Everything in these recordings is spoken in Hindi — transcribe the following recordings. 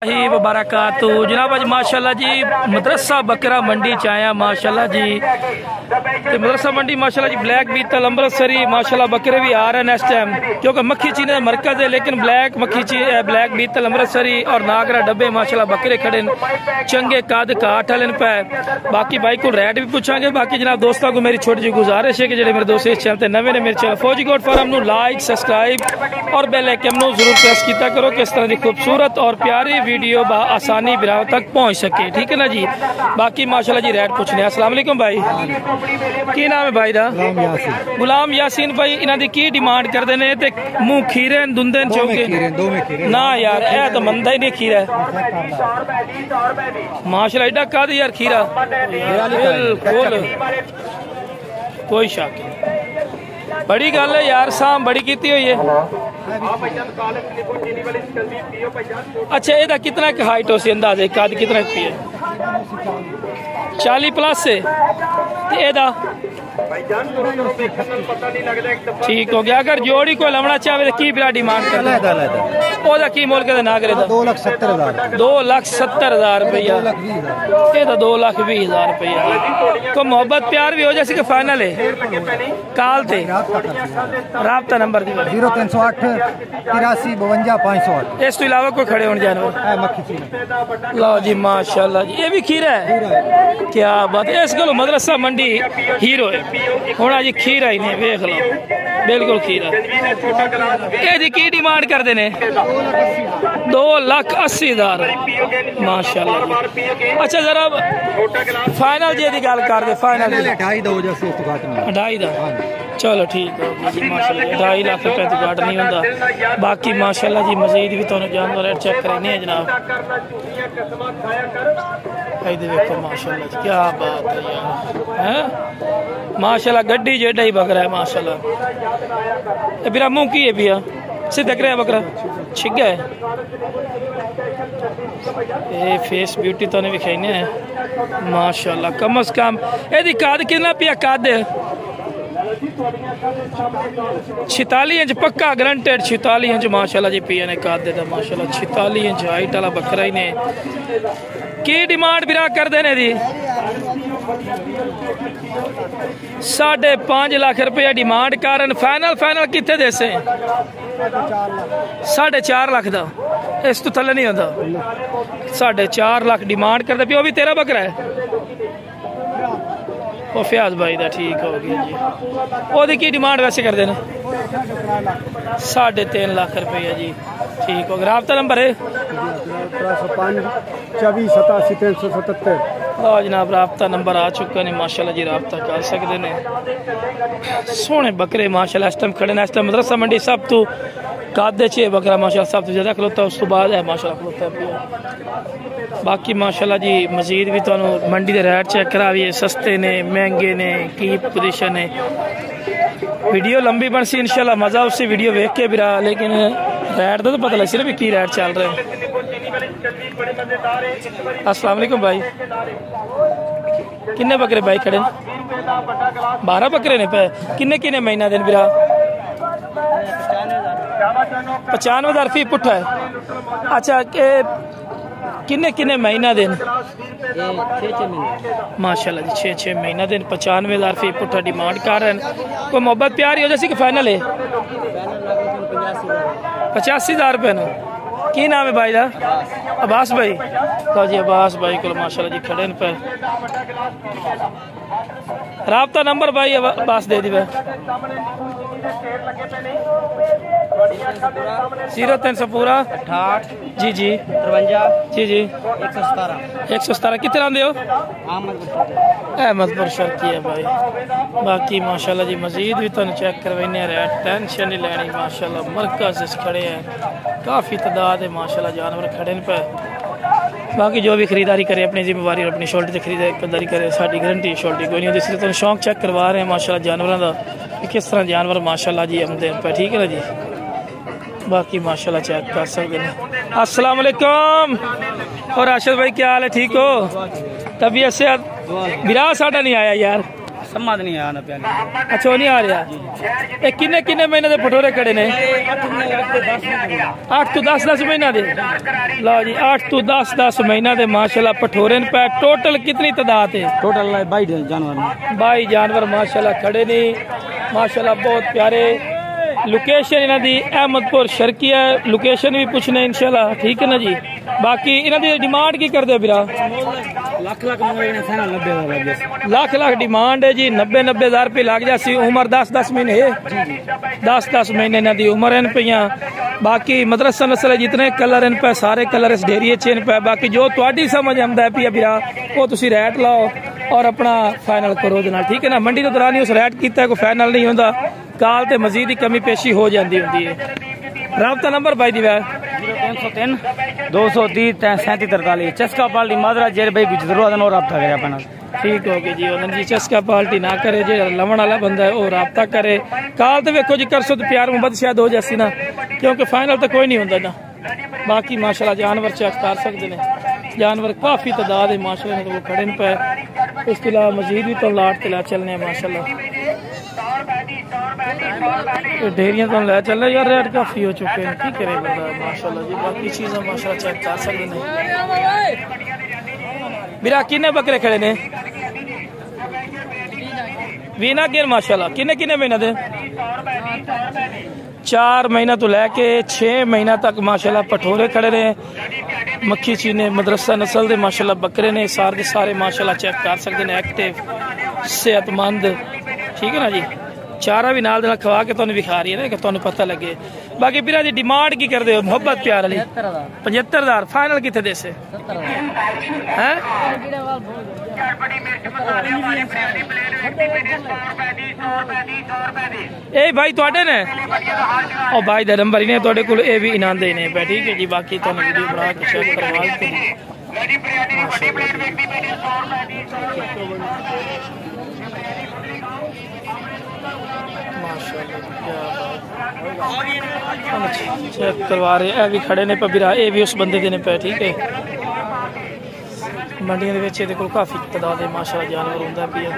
ही वबरकातु जनाब अज माशाल्लाह जी मदरसा बकरा मंडी च आया माशाल्लाह जी ते मदरसा मंडी माशाल्लाह जी ब्लैक बीतल अमृतसरी माशाल्लाह बकरे भी आ रहे हैं इस टाइम क्योंकि मक्खी चीने का मरकज है लेकिन ब्लैक ब्लैक बीतल अमृतसरी और नागरा डब्बे माशाल्लाह बकरे खड़े चंगे कद काठ वाले पे। बाकी भाई को रेट भी पूछांगे। बाकी जनाब दोस्तों को मेरी छोटी जी गुजारिश है कि जो मेरे दोस्त इस चैनल नवे ने मेरे चैनल फौजी गोट फार्म लाइक सब्सक्राइब और बेल आइकन जरूर प्रेस किया करो कि इस तरह की खूबसूरत और प्यारी वीडियो आसानी बिराव तक पहुंच सके। ठीक है ना जी। बाकी माशाल्लाह जी रेट पूछने। अस्सलाम वालेकुम भाई, की नाम है भाई दा? गुलाम यासीन भाई इन्हां दी की डिमांड करदे ने ते मुंह खीरे दुंदे चौके ना यार ए तो मंदा ही नहीं खीरा माशाल्लाह एडा कद यार खीरा बिल्कुल कोई शक नहीं। बड़ी गल है यार साम बड़ी की हुई है। अच्छा एदा कितना हाइट हो सी अंदाजे कद कितना पी है? 40 प्लस है एदा ठीक हो गया। अगर जोड़ी को लवना चाहे तो की बिरा डिमांड कर की मोल के ना करे 2,70,000 रुपया ये तो 2,20,000 रुपया को मोहब्बत प्यार भी हो जैसे कि फाइनल है काल थे राबता नंबर 0308 83 52 508। इस तो इलावा कोई खड़े होने जानवर लो जी माशाल्लाह जी। ये भी खीरा है क्या बात है। इस गलो मदरसा मंडी हीरो है होना जी खीरा ही नहीं देख लो बिल्कुल खीरा। ये की डिमांड करते ने 2,80,000 माशाल्लाह। अच्छा जरा फाइनल जी की गल कर दे फाइनल 2.5 दा चलो ठीक है जी माशाल्लाह 2.5 लाख रुपए तो घट नहीं होता। बाकी माशाल्लाह जी मजीद भी तुहानू जानवर रेट चेक करने जनाब देखो माशाल्लाह क्या बात है यार हैं माशाल्लाह गड्डी जेडा ही बकरा है माशाल्लाह। बिरा मुंह की है भैया सीधा करे बकरा छिगा है ये फेस ब्यूटी तो भी खाने है माशाल्लाह। कम अज कम यदि कद कितना पिया कद 46 इंच पक्का ग्रंटेड 46 इंच माशाल्लाह जी पिया ने कद देता माशाल्लाह 46 इंच हाइट वाला बकरा ही ने। की डिमांड बिरा कर देने दी 5.5 लाख रुपया डिमांड कारण फाइनल कितने दे से 4.5 लाख का इस तो थले नहीं होता 4.5 लाख डिमांड करते पे। भी तेरा बकरा है वो फ्याज भाई दा ठीक हो गया जी। ओदी की डिमांड वैसे कर देना 3.5 लाख रुपया जी ठीक हो गया। राबता नंबर है 24 87 377। लो जनाब राबता नंबर आ चुका ने माशाल्लाह जी राबता कर सकते ने। सोने बकरे माशाल्लाह इस टाइम खड़े ने। इस टाइम मदरसा मंडी सब तो कादे चे बकरा माशाल्लाह सब तो ज्यादा खलोता उस तो बाद है माशाल्लाह खलोता है। बाकी माशाल्लाह जी मजीद भी तो मंडी के रेट चेक कराइए सस्ते ने महंगे ने की पोजीशन है। वीडियो लंबी बन सी इंशाल्लाह मजा उससे वीडियो देख के बिरा लेकिन रेट तो पता लग सी भी की रेट चल रहे हैं। अस्सलाम वालेकुम भाई किन्ने बकरे भाई खड़े 12 बकरे ने पे किन्ने महीना दिन बिरा 95,000 फी पुट्ठा है। अच्छा के किन्ने महीना दिन माशाल्लाह जी 6 महीना दिन 95,000 फी पुट्ठा डिमांड कर रहे हैं। कोई मोहब्बत प्यार ही हो जैसे कि फाइनल है 85,000 रुपये न। की नाम है भाई दा? अब्बास भाई तो जी अब्बास भाई को माशाल्लाह जी खड़े पे। राबता नंबर भाई अब्बास दे दी 0300 पूरा 68 जी 53 जी 117 कितने आंदे हो? अहमदपुर शर्की है भाई। बाकी माशाल्लाह जी मजीद भी तुम चेक करवाने रेट टेंशन नहीं लेनी माशाल्लाह मरकज खड़े हैं काफ़ी तादाद है माशाल्लाह जानवर खड़े पे। बाकी जो भी खरीदारी करे अपनी जिम्मेवारी और अपनी शोल्टी से खरीदारी करे साड़ी गारंटी शोल्टी कोई नहीं होती। इसलिए तुम शौक चेक करवा रहे हैं माशाल्लाह जानवरों का किस तरह जानवर माशाल्लाह जी आमदे पे। ठीक है ना जी। बाकी माशाल्लाह चेक कर सकते हैं। अस्सलाम वालेकुम और राशिद भाई क्या हाल है ठीक हो? तबीयत से विराज साडा नहीं आया यार समझ नहीं आया ना पहले। अच्छा नहीं आ रहा। ये किन्ने किन्ने महीने के पठोरे खड़े ने? 8 तो 10 महीना दे। लो जी 8 तो 10 महीना दे माशाल्लाह पठोरे पे। टोटल कितनी तादाद है? टोटल 22 जानवर। 22 जानवर माशाल्लाह खड़े ने माशाल्लाह, बहुत प्यारे। लोकेशन इन्हां दी अहमदपुर शर्की है, लोकेशन भी पूछने इंशाल्लाह, ठीक है ना जी। बाकी इन्हां दी डिमांड की कर दो बिरा? लाख डिमांड है जी। 90,000 रुपये लग जासी। उम्र 10 महीने है, 10 महीने इन्हां दी उम्र इन पियां। बाकी मदरसा नस्ल जितने कलर इन पे सारे कलर इस डेरिए च इन पे। बाकी जो तुहाडी समझ आंदा है पिया बिरा वो तुसी रेट लाओ और अपना फाइनल करो दे नाल, ठीक है ना। मंडी तो दौरान उस रेट किया कोई फाइनल नहीं होता, काल ते मजीद ही कमी पेशी हो जाती होंदी है। राबता नंबर भाई दी 0303 230 37 43। चस्का पाल्टी मादरा जेर भाई कुछ जरूरत है और रब्ता करे अपना। ठीक हो गया जी। उन्होंने जी चस्का पाल्टी ना करे, जो लवण वाला बंदा है वो रब्ता करे। काल तो वेखो जी करसो तो प्यार मुहब्बत शायद हो जासी ना, क्योंकि फाइनल तो कोई नहीं होता ना। बाकी माशाल्लाह जानवर चेक कर सकते हैं, जानवर काफ़ी तादाद है माशाल्लाह तो वो खड़े पे। इसके अलावा मजीद भी तो लाट तला चलने माशाल्लाह, डेरियां तो लै चल रहे यार, रेट काफ़ी हो चुके हैं, की करे बंदा माशाल्लाह जी। बाकी चीज़ें माशाल्लाह चेक कर सकते हैं। बिरा किन्ने बकरे खड़े ने? वीना गिर माशाल्लाह किन्ने किन्ने महीना दे? 4 महीना तो लैके 6 महीना तक माशाल्लाह पठोरे खड़े ने। मक्खी चीने मदरसा नस्ल दे माशाल्लाह बकरे ने, सारे के सारे माशाल्लाह चेक कर सकते हैं, एक्टिव सेहतमंद, ठीक है ना जी। चारा भी नाल खवा के तुहानू विखा रही है ना कि तुहानू पता लगे। बाकी बिरा जी डिमांड की कर दो मुहब्बत प्यार वाली? 75,000 फाइनल कितने दे से हैं? ए भाई तुहाडे ने ओ भाई दा नंबर ही ने तुहाडे कोल, ए भी इनाम देने पे, ठीक है जी। बाकी तुहानू वीडियो बना के चेक करवा के चेक करवा रहे हैं। भी खड़े ने पबिरा, ये भी उस बंदे देने पे, ठीक है। मंडियों के विच इहदे कोल काफ़ी तादाद है माशाल्लाह जानवर हुंदा पिया।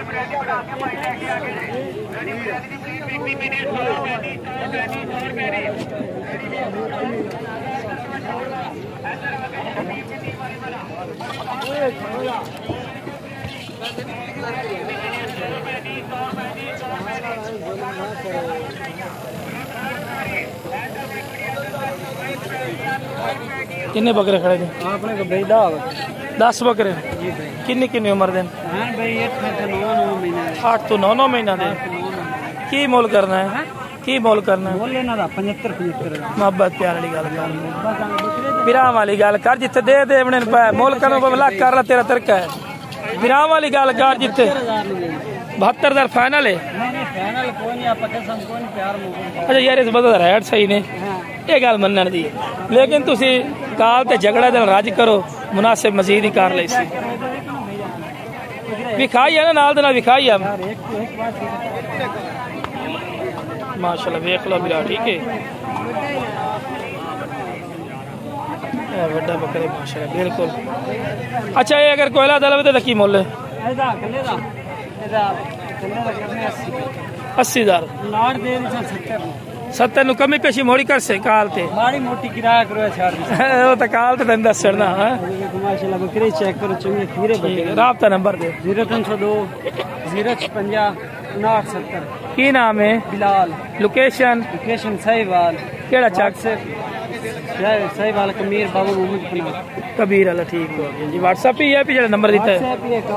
किन्ने बकरे खड़े थे अपने को भाई 10 बकरे? किन्नी किन्नी उम्र दे? 8 तो 9 महीना दे। की मोल करना है? की मोल करना है? 75 मोहब्बत प्यार वाली गल कर, विराम वाली गल कर। जिथे दे देवने पे मोल करना लाख कर ला, तेरा तरका है। विराम वाली गल कर जिथे 72,000 फाइनल है। अच्छा यार इस बंदे दा रेट सही ने, ये गल मनण दी, लेकिन तुसी काल ते झगड़ा दे रज करो, मुनासिब मजीद ही कर ले सी। विखाई है ना नाल दे नाल विखाई है माशाल्लाह, वेख लो बिरा, ठीक है। बड़ा बकरे माशाल्लाह बिल्कुल। अच्छा ये अगर कोयला दलवे तो की मुल है? 80,000 70 नु कमी पेशी मोड़ी कर से काल ते माड़ी मोटी किराया करो छाड़ वो तो काल ते तन दसना है माशाल्लाह। बकरे चेक करो, चंगे खीरे बकरे। राब्ता नंबर दे 0302 056 5970। की नाम है? बिलाल। लोकेशन? साहिवाल। केड़ा चक से साहिवाल कमीर बाबू मोहम्मद कबीर वाला, ठीक हो गया जी। व्हाट्सएप ही है जो नंबर दिता है।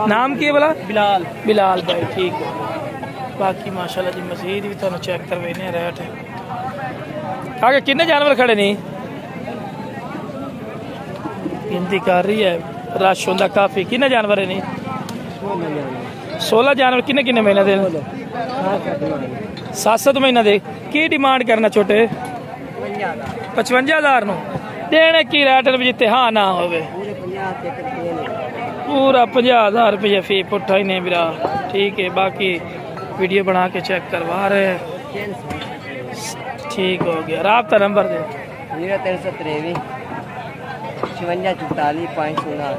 नाम की है बोला? बिलाल। बिलाल भाई, ठीक है। बाकी माशाल्लाह जी मजीद भी तुहानू चेक करवाने रेट आगे किन्ने जानवर खड़े नहीं? गिनती कर रही है, रश होंदा काफी। किन्ने जानवर है नहीं? 16 जानवर। किन्ने किन्ने महीने दे? 7 महीना दे। की डिमांड करना छोटे? 55,000 नु देने की रेट जिते हाँ ना हो पूरा 50,000 रुपये फी पुट्ठा ही नहीं बिरा, ठीक है। बाकी वीडियो बना के चेक करवा रहे हैं, ठीक हो गया। राब्ता नंबर दे 0323 56 44 519।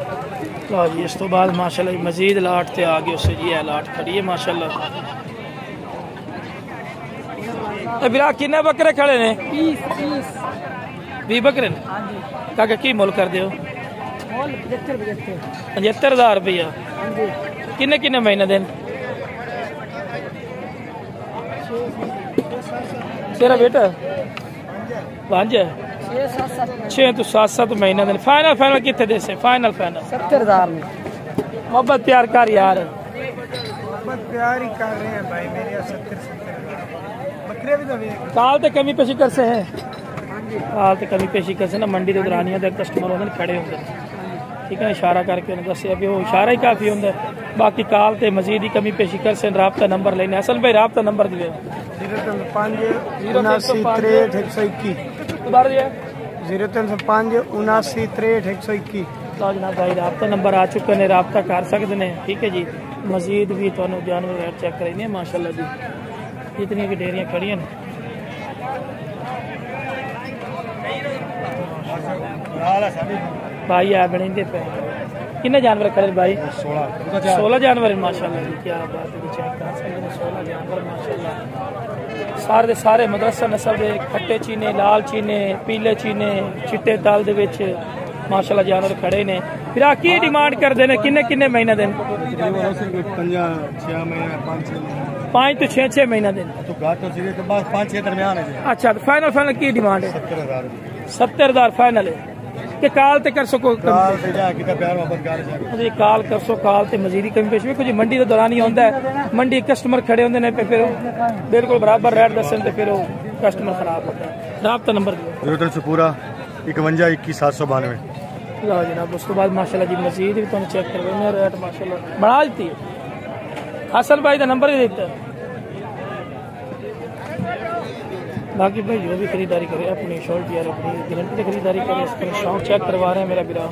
लो जी इस तो बाद माशाल्लाह मजीद लाट ते आ गए उससे जी है लाट खड़ी है माशाल्लाह। बिरा किन्ने बकरे खड़े ने? 20 बकरे ने। काका की मुल कर दियो? 75,000 रुपया। किन्ने किन्ने महीने दिन? तेरा बेटा 5 है 6 तो 7 महीने दिन। फाइनल फाइनल कितने दे से? फाइनल फाइनल 70,000 में। मोहब्बत प्यार कर यार, मोहब्बत प्यार ही कर रहे हैं भाई मेरे। 70 बकरे भी तो काल ते कमी पेशी कर से है। काल ते कमी पेशी कर से ना मंडी के दौरानिया दे कस्टमर होंगे खड़े होंगे, ठीक है, इशारा करके उन्हें दस अभी वो इशारा ही काफ़ी होंगे। बाकी काल ते मजीद ही कमी पेशी कर से राबता नंबर लेने। असल भाई राबता नंबर दिए 035 79 63 121। दोबारा दिया 035 79 63 121। लो जनाब भाई राबता नंबर आ चुके हैं, राबता कर सकते हैं, ठीक है जी। मजीद भी तो जानवर रेट चेक करेंगे माशाल्लाह जी। जितनी भी डेयरियाँ खड़ी हैं भाई आ बने पे किन्ने जानवर खड़े भाई? 16 जानवर है माशाल्लाह जी। क्या बात है, चेक कर सकते हैं 16 जानवर माशाल्लाह। सारे सारे मदरसा नस्ल के खट्टे चीने, लाल चीने, पीले चीने, चिट्टे ताल दे विच माशाल्लाह जानवर खड़े ने। फिर आ की डिमांड करते हैं? किन्ने किन्ने महीने दिन? 5 तो 6 महीना दिन। 5-6 दरमियान है। अच्छा तो फाइनल फाइनल की डिमांड है? 70,000 फाइनल है कि काल ते कर सको? जी काल कर सो, काल ते मजीदी कमी पेश कुछ मंडी के दौरान ही होता है। मंडी कस्टमर खड़े होंगे ने फिर बिल्कुल बराबर रेट दसन तो फिर कस्टमर खराब होता है। राबता नंबर 03 पूरा 51 21 792। लो जनाब उस तो बाद माशाल्लाह जी मजीद भी तुम चेक करवाने रेट माशाल्लाह बढ़ा देती है। हसन भाई का नंबर ही देता है। बाकी भाई जो भी खरीदारी करे अपनी शॉर्ट यार अपनी गारंटी से खरीदारी करे, इसका शौक चेक करवा रहे हैं मेरा बिरा।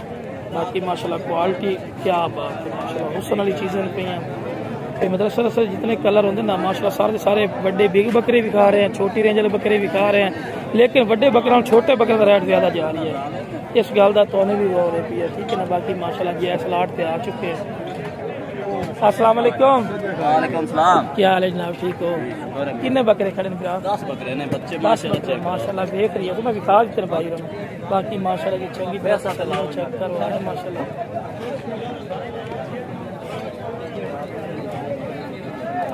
बाकी माशाल्लाह क्वालिटी क्या बात है माशाल्लाह, हुस्न वाली चीज़ें पे हैं। मदरसा से जितने कलर होंगे ना माशाल्लाह सारे सारे बड़े बिग बकरे भी खा रहे हैं, छोटी रेंज वाले बकरे भी खा रहे हैं, लेकिन बड़े बकरे छोटे बकरे का रेट ज़्यादा जा रही है। इस गल का तो भी गौर है, ठीक है ना। बाकी माशाल्लाह जी सलाट पे आ चुके हैं। अस्सलाम वालेकुम। वालेकुम सलाम। क्या हाल है जनाब, ठीक हो? कितने बकरे खड़े हैं? 10 बकरे ने बच्चे माशाल्लाह देख रही है तो मैं विकास तेरे भाई रहा। बाकी माशाल्लाह की चंगी पैसा चेक करवा रहे माशाल्लाह।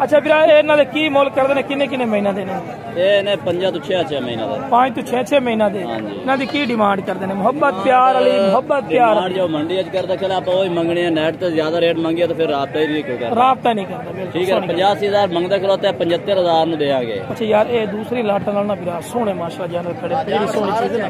अच्छा फिर इन्होंने की मोल करते हैं? किन्ने किन्ने महीना देने? 5 तो 6 महीना 5 तो 6 महीना दे। इन्हों की डिमांड करते हैं? मोहब्बत प्यार वाली मोहब्बत प्यार जो मंडी करता चला आप वही मंगने नेट तो ज्यादा रेट मंगे तो फिर राबता ही नहीं करता। राबता नहीं करता ठीक है। 85,000 मंगता खिलाता है 75,000 में देंगे। अच्छा यार ये दूसरी लाटा ना फिर सोने माशाल्लाह जानवर खड़े सोनी चीज है,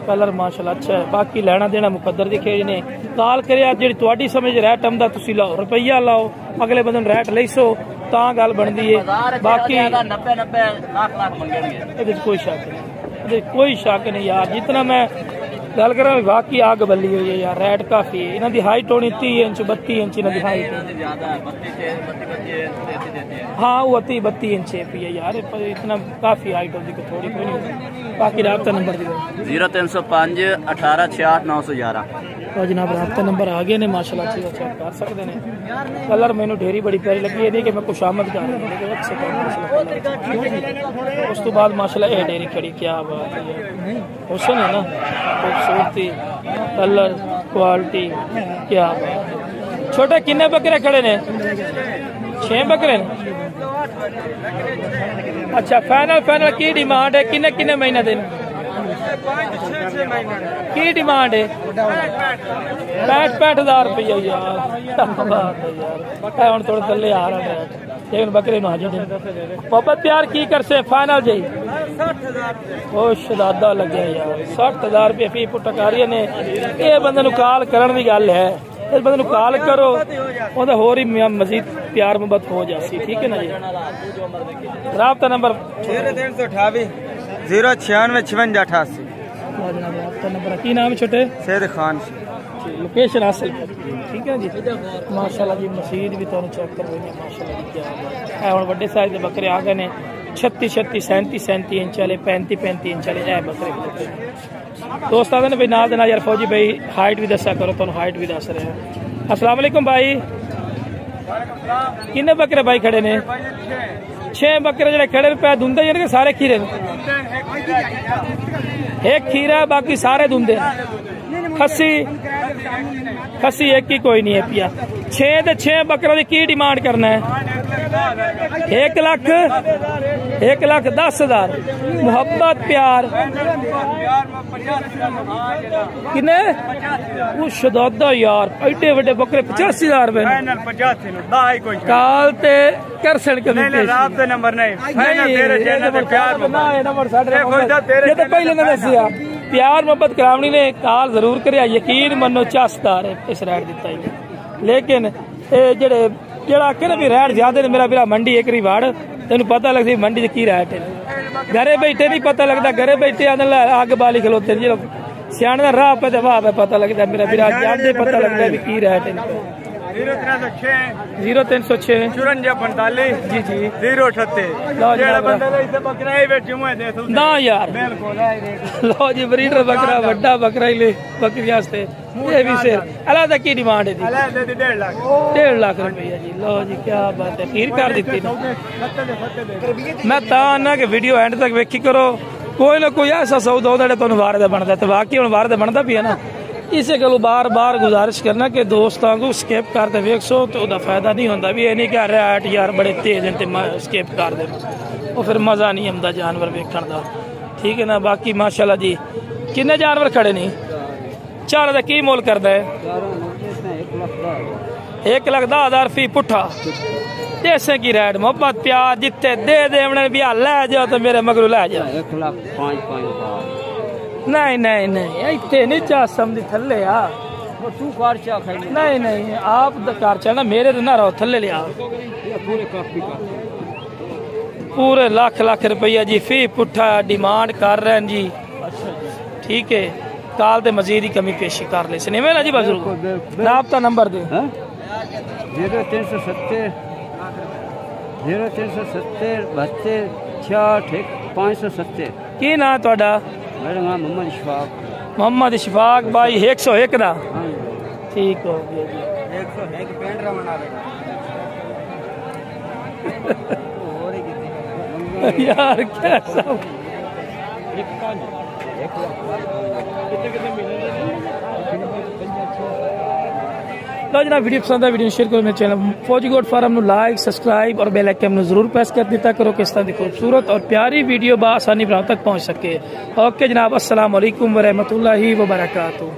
कलर माशाल्लाह अच्छा है। बाकी लेना देना मुकद्दर दी खेज ने। काल करे जी थोड़ी समझ रेट आमदा तुसी लाओ, रुपया लाओ, अगले बंदे रेट ले सो ता गल बनती है। बाकी 90 लाख मंगेंगे, कोई शक नहीं, कोई शक नहीं यार। जितना मैं गल करा वाकई आग बल्ली हुई है यार, रेट काफी है। इन्हों की हाइट होनी 30 इंच 32 इंच इन्हों की हाइट। हाँ वो 32 इंच है यार, इतना काफी हाइट होती है थोड़ी कोई नहीं। बाकी राबता नंबर 0305 18 66 911। तो जनाब राबता नंबर आ गए ने माशाल्लाह चीज़ चेक कर सकते हैं। कलर मैंने ढेरी बड़ी प्यारी लगी है, नहीं कि मैं कुछ आमद कर रहा हूँ। उस तो बाद माशाल्लाह ये डेरी खड़ी क्या बात है, हुस्न है ना, खूबसूरती, कलर, क्वालिटी क्या बात है। छोटे किन्ने बकरे खड़े ने? 6 बकरे ने। अच्छा फाइनल फाइनल की डिमांड है? किन्ने किन्ने महीना दिन की डिमांड है? 65,000 रुपया यार, हम थोड़े थले आ रहा है लेकिन बकरे ना हाजिर मोहब्बत प्यार की कर से फाइनल जी खुश दादा लगे यार। 60,000 रुपये फी पुटकारी ने। ये बंदे काल करने की गल है, इस बंदे काल करो वो होर ही मजीद प्यार मोहब्बत हो जाती, ठीक है ना जी। राबता नंबर 0328 096 56 88। राबता नंबर की नाम है छोटे? सैयद खान। लोकेशन हासिल ठीक है जी। माशाल्लाह जी मसीद भी तुम चेक कर रहे हैं माशाल्लाह जी क्या है। हम बड़े साइज के बकरे आ गए ने 36 36 37 37 इंच वाले 35 35 इंच वाले बकरे दोस्त आते ने भाई नाल देना यार फौजी भाई हाइट भी दसा करो, तुम हाइट भी दस रहे हैं। अस्सलाम वालेकुम भाई, किन्ने बकरे भाई खड़े ने? 6 बकरे जो खड़े पे धुंधे यानी कि सारे खीरे? एक खीरा बाकी सारे धुंधे। खसी एक ही कोई नहीं है पिया। 6 बकरों की डिमांड करना है? 1,10,000। मोहब्बत प्यार किने शदादा यार एडे बड़े बकरे 85,000 रुपए काल ते कर सन कभी पहले ने दसिया प्यार मोहब्बत करावनी ने काल जरूर कर यकीन मनो 80,000 इस रेट दिता ही। लेकिन जेड़े जेड़ा कि भी रेट ज्यादा ने मेरा बिरा मंडी एक रिवाड़ तेन पता लगती मंडी की रेट है। घरे बैठे नहीं पता लगता, घरे बैठे अग बाली खलोते जो सियाने का राह पे वाह पे पता लगता मेरा बिरा जाते पता लगता है की रेट है। 0306 54 जी जी 038 ना यार लो जी ब्रीडर बकरा बड़ा बकरा ही ले बकरी वास्ते ये भी सिर अलग की डिमांड है जी? 1.5 लाख रुपया जी। लो जी क्या बात है, खीर कर दी मैं ना कि वीडियो एंड तक वेखी करो, कोई ना कोई ऐसा सौदा होता तुम वार बनता है। बाकी हम वार बनता भी है ना, इसे गलो बार बार गुजारिश करना कि दोस्तों को स्केप करते वेख सो तो फायदा नहीं होता भी ये नहीं क्या रेट यार बड़े तेज हैं स्केप कर दे वो फिर मजा नहीं आता जानवर वेखण का। ठीक है ना। बाकी माशाल्लाह जी किन्ने जानवर खड़े नहीं? 4 का की मोल करता है? 1,10,000 फी पुठा। जैसे की रेट मोहब्बत प्यार जिते दे दे भी लै जाओ तो मेरे मगरू लै जाओ। 1,05,5 नहीं नहीं नहीं इतने नहीं चाह समझी थले यार नहीं नहीं आप कार चलना मेरे तो ना रहो थले लिया पूरे लाख रुपया जी फी पुठा डिमांड कर रहे हैं जी। ठीक है काल ते मजीद ही कमी पेशी कर ले सिनेमे ना जी बजुर्ग राब्ता नंबर दे 0370 72 66 570 की ना ਤੁਹਾਡਾ? मेरा नाम मोहम्मद इशफाक भाई 101 दा ठीक हो गया जी। 101 पेंट बना यार कैसा लो जनाब वीडियो पसंद है वीडियो शेयर करो मेरे चैनल फौजी गोट फार्म लाइक सब्सक्राइब और बेल आइकन जरूर प्रेस कर देता करो किस तरह की खूबसूरत और प्यारी वीडियो बआसानी आप तक पहुंच सके। ओके जनाब अस्सलाम वालेकुम व रहमतुल्लाहि व बरकातहू।